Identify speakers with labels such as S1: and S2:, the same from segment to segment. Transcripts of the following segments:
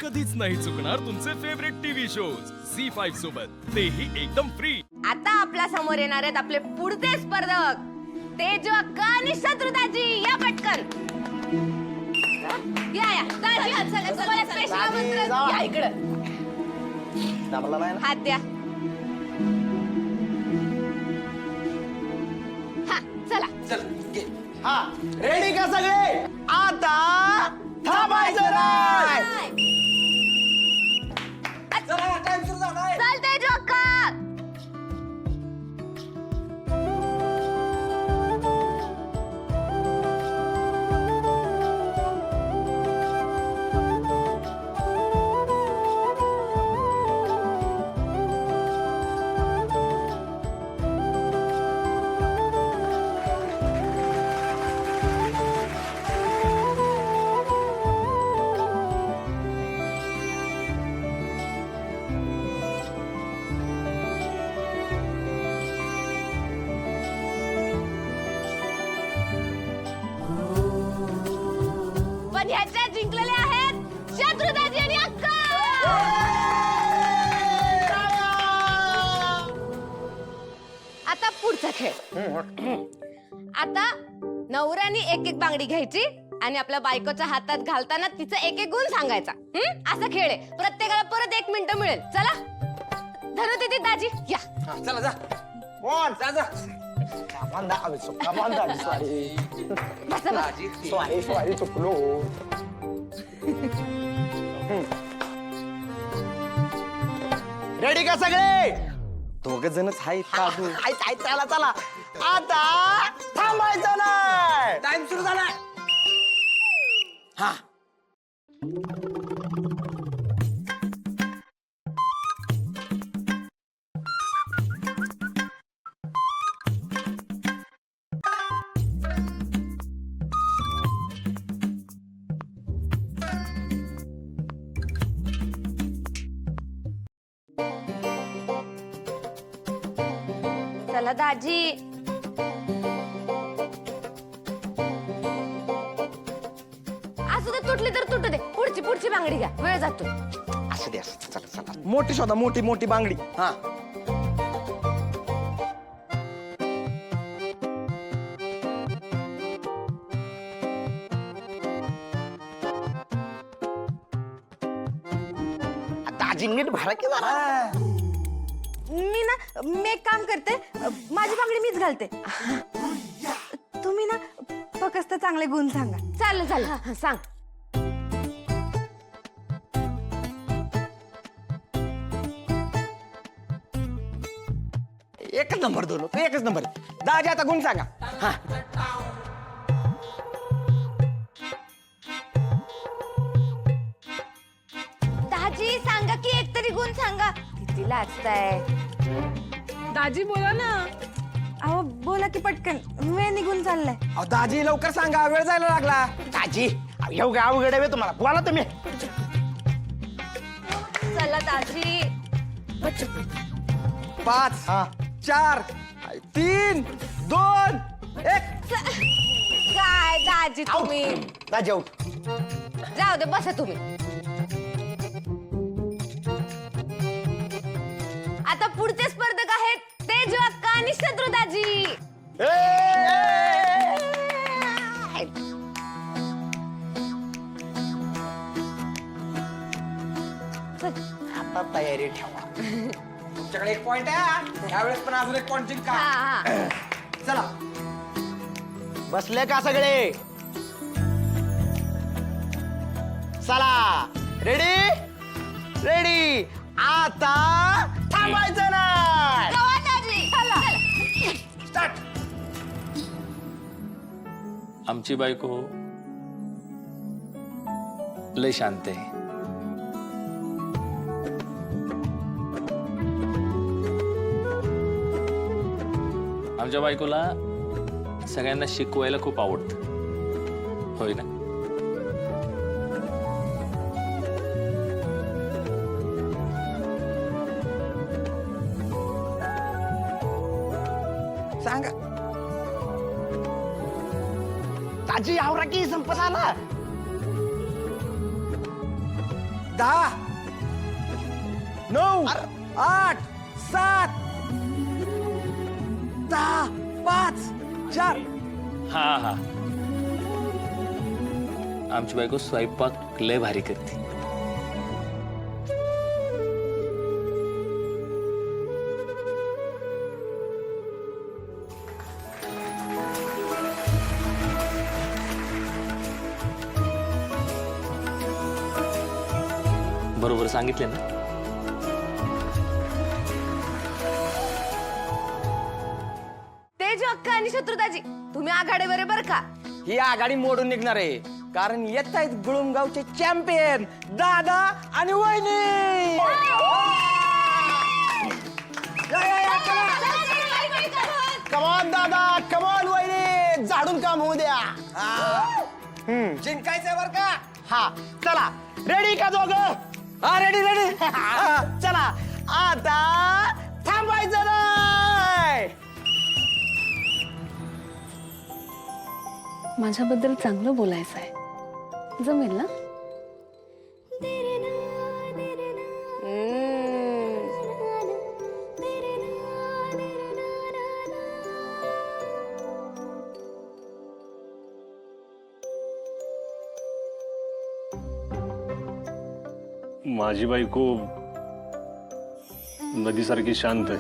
S1: कधीच नाही चुकणार तुमचे फेवरेट टीव्ही शोज झी5 सोबत, तेही एकदम फ्री।
S2: आता आपल्या समोर येणार आहेत आपले पुढचे स्पर्धक तेजू अक्का आणि शत्रुताजी. या पटकन या या दाजी, तुम्हाला special आमंत्रण. या इकडं हात द्या. हा चला.
S3: हा रेडी का सगळे? आता थांबायचं नाही.
S2: चल तेजू अक्का. पण ह्याच्या जिंकलेले आहेत शत्रुताजी आणि अक्का. आता पुढचा खेळ. आता नवऱ्याने एक एक बांगडी घ्यायची आणि आपल्या बायकोच्या हातात घालताना तिचा एक एक गुण सांगायचा. असा खेळ आहे. प्रत्येकाला परत 1 मिनिट मिळेल. चला धरू तिथे दाजी या.
S3: चला जा. कोण जा जा.
S2: बसा बसा.
S3: सॉरी चुकलो. रेडी का सगळे? दोघ जणच आहेत. चला चला. आता थांबायचं नाही. टाइम सुरू झाला. हा
S2: चला दाजी. असू दे, तुटली तर तुटू दे. पुढची बांगडी घ्या, वेळ जातो.
S3: असं दे. चला चला. मोठी शोधा. मोठी बांगडी. हा दाजी नीट भरा की जरा.
S2: मी एक काम करते. माझी बांगडी मीच घालते. तुम्ही ना फक्त चांगले गुण सांगा. चालेल सांग.
S3: एकच नंबर दोन. तू एकच नंबर. दाजी आता गुण सांगा. हा
S2: दाजी सांगा की एक तरी गुण सांगा. किती लाजताय
S4: दाजी बोला ना.
S2: अहो बोला की पटकन, वेळ निघून चाललाय.
S3: अहो दाजी लवकर सांगा, वेळ जायला लागला. दाजी येऊ गाव अवघड आहे तुम्हाला. बोला तुम्ही.
S2: चला दाजी.
S3: 5 4 3 2 1.
S2: काय दाजी तुम्ही.
S3: दाजी आऊट.
S2: जाऊ दे, बसा तुम्ही. आता पुढचे स्पर्धक आहेत तेजू अक्का आणि शत्रुताजी.
S3: आता तयारी ठेवा. तुमच्याकडे 1 पॉइंट आहे. यावेळेस पण अजून 1 पॉइंट जिंका. चला. बसले का सगळे? चला. रेडी. आता थांबायचं नाही. स्टार्ट.
S5: आमची बायको लय शांत आहे. आमच्या बायकोला सगळ्यांना शिकवायला खूप आवडतं. होय ना?
S3: सांगा. ताजी आवरा की संपत आला. 10 9 8 7 6 5 4
S5: हा हा आमची बायको स्वयंपाक लय भारी करते. बरोबर सांगितले ना.
S2: तेज अक्का आणि शत्रुताजी तुम्ही आघाडीवर बर का.
S3: ही आघाडी मोडून निघणार आहे कारण येत आहेत गुळुमगावचे चॅम्पियन दादा आणि वहिनी. कमान दादा कमान वहिनी झाडून काम होऊ द्या. जिंकायचंय बर का. हा चला रेडी का दोघं. हा रेडी रेडी. चला आता थांबायचं नाही.
S4: माझ्याबद्दल चांगलं बोलायचं आहे, जमेल ना?
S6: माझी बायको नदीसारखी शांत आहे,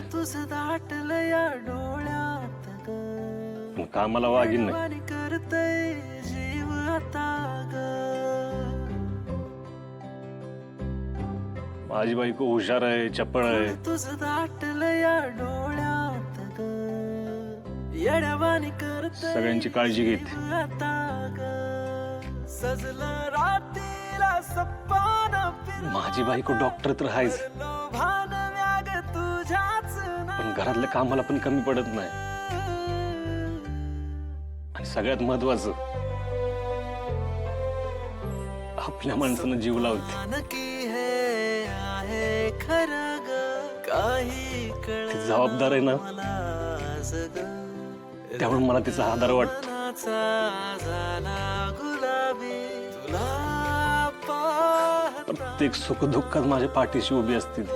S6: पण कामाला वागीन नाही. माझी बायको हुशार आहे, चपळ आहे. सगळ्यांची काळजी घेते. माझी बायको डॉक्टर तर आहेच, पण घरातल्या कामाला पण कमी पडत नाही. आणि सगळ्यात महत्वाचं आपल्या माणसानं जीव लावते. ती जबाबदार आहे ना, त्यामुळे मला तिचा आधार वाटतो. प्रत्येक सुख दुःखात माझ्या पाठीशी उभी असतील.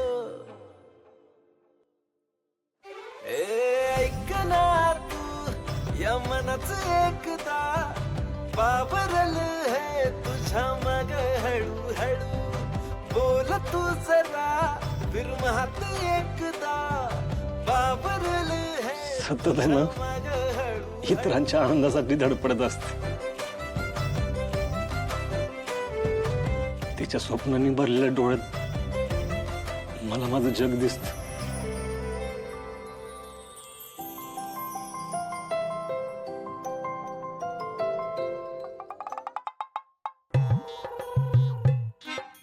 S7: बाबरल है तुझ्या मग हळू हळू बोल तू जरा फिर महत एकदा बाबरल है
S6: सतत आहे ना इतरांच्या आनंदासाठी धडपडत असते. तिच्या स्वप्नांनी भरलेल्या डोळ्यात मला माझं जग दिसत.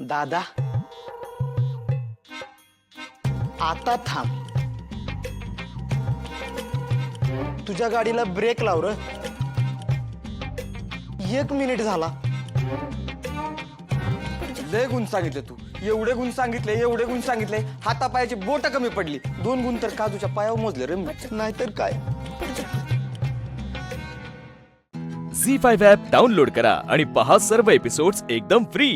S3: दादा आता थांब. तुझ्या गाडीला ब्रेक लाव र. 1 मिनिट झाला. लय गुण सांगितले तू. एवढे गुण सांगितले हातापायाची बोट कमी पडली. 2 गुण तर काजूच्या पायावर मोजले रे. नाहीतर काय.
S1: झी 5 ॲप डाउनलोड करा आणि पहा सर्व एपिसोड्स एकदम फ्री.